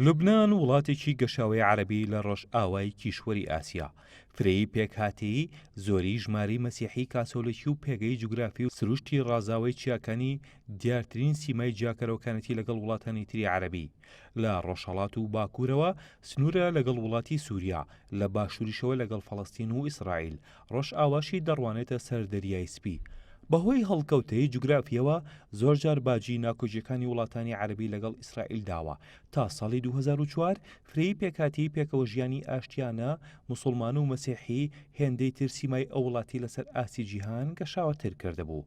لوبناان وڵاتێکی گەشاوەی عەرەبی لە ڕۆژئاوای کیشوەری ئاسیا. فرەیی پێکهاتەیی زۆری ژماری مەسیحی کاسۆلیکی و پێگەی جوگرافی و سروشتی ڕازاوی چیاکانی دیارترین سیمای جیاکەرەوەکانەتی لەگەڵ وڵاتانی تری عەرەبی. لە ڕۆژهەڵات و باکوورەوە سنوورە لەگەڵ وڵاتی سووریا، لە باشووریشەوە لەگەڵ فەڵەستین و ئیسرائیل. ڕۆژئاواشی دەڕوانێتە سەر دەریای سپی. بەهۆی هەڵکەوتەی جوگرافیەوە زۆرجار باجی ناکۆچیەکانی وڵاتانی عەرەبی لەگەڵ ئیسرائیل داوە. تا ساڵی 2004 فرەیی پێکهاتی پێکەوە ژیانی ئاشتیانە موسڵمان و مەسیحی هێندەی تر سیمای ئەو وڵاتی لەسەر ئاسی جیهان گەشاوەتر کردهبوو.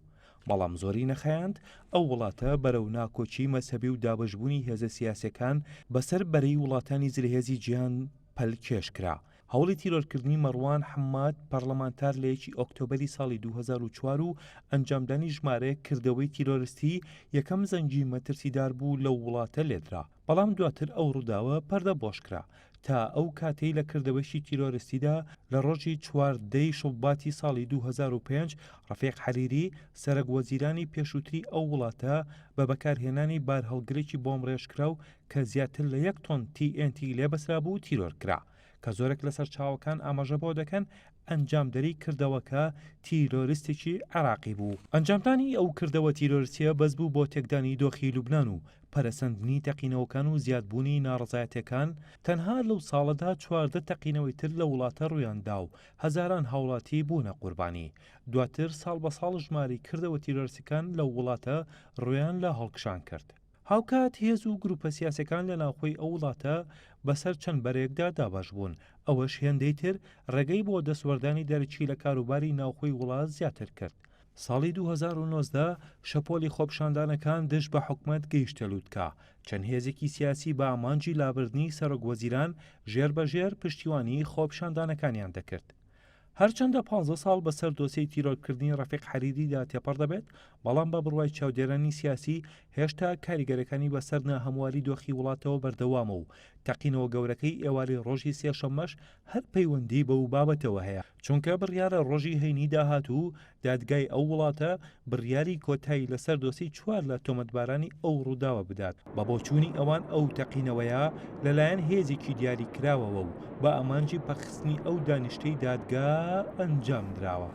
بەڵام زۆری نەخایاند ئەو وڵاتە بەرەو ناکۆچی مەسەبی و دابەشبوونی هێزە سیاسەکان بەسەر بەرەی وڵاتانی جلهێزی جیهان پەلکێش کرا. هەوڵی تیرۆرکردنی مەڕوان حەماد پەرلەمانتار لە 1 ئۆکتۆبەری ساڵی 2004 و ئەنجامدانی ژمارەیەک کردەوەی تیرۆریستی یەکەم زەنگی مەترسیدار بوو لەو وڵاتە لێدرا. بەڵام دواتر ئەو ڕووداوە پەردەبۆشکرا. تا ئەو کاتەی لە کردەوەشی تیرۆریستیدا لە ڕۆژی 14 شوڵباتی ساڵی 2005 ڕەفیق حەریری سەرۆک وەزیرانی پێشووتری ئەو وڵاتە بە بەکارهێنانی بارهەڵگرێکی بۆمب ڕێژکراو کە زیاتر لە 1 تۆن TNT لێبەسرا بوو تیرۆرکرا، کە زۆرێک لەسەر چاوەکان ئاماژە بۆ دەکەن ئەنجامدەری کردەوەکە تیرۆریستێکی عێراقی بوو. ئەنجامدانی ئەو کردەوە تیرۆریستیە بەس بوو بۆ تێکدانی دۆخی لوبنان و پەرەسەندنی تەقینەوەکان و زیادبوونی ناڕەزایەتیەکان. تەنها لەو ساڵەدا 14 تەقینەوەی تر لە وڵاتە ڕوویاندا و هەزاران هاوڵاتی بوونە قوربانی. دواتر ساڵ بە ساڵ ژماری کردەوە تیرۆریستەکان لەو وڵاتە ڕوویان لە هەڵکشان کرد. هاوکات هێز و گروپە سیاسەکان لە ناوخۆی ئەو وڵاتە بەسەر چەند بەرێکدا دابەش بوون. ئەوەش هێندەی تر ڕێگەی بۆ دەسوەردانی دەرچی لە کاروباری ناوخۆی وڵات زیاتر کرد. ساڵی 2019 شەپۆلی خۆپشاندانەکان دژ بە حکومەت گەیشتە لووتکە. چەند هێزێکی سیاسی بە ئامانجی لابردنی سەرۆک وەزیران ژێربەژێر پشتیوانی خۆپشاندانەکانیان دەکرد. هەرچەندە 15 ساڵ بەسەر دۆسەی تیرۆرکردنی ڕەفیق حەریریدا تێپەڕ دەبێت، بەڵام بە بڕوای چاودێرانی سیاسی هێشتا کاریگەرەکانی بەسەر ناهەمواری دۆخی وڵاتەوە بەردەوامە و تەقینەوە گەورەکەی ئێواری ڕۆژی سێشەممەش هەر پەیوەندی بەو بابەتەوە هەیە، چونکە بڕیارە ڕۆژی هەینی داهاتوو دادگای ئەو وڵاتە بڕیاری کۆتایی لەسەر دۆسی 4 لە تۆمەتبارانی ئەو ڕووداوە بدات بە بۆچوونی ئەوان ئەو تەقینەوەیە لەلایەن هێزێکی دیاری کراوەوە و بە ئامانجی پەخستنی ئەو دانیشتەی دادگا ئەنجام دراوە.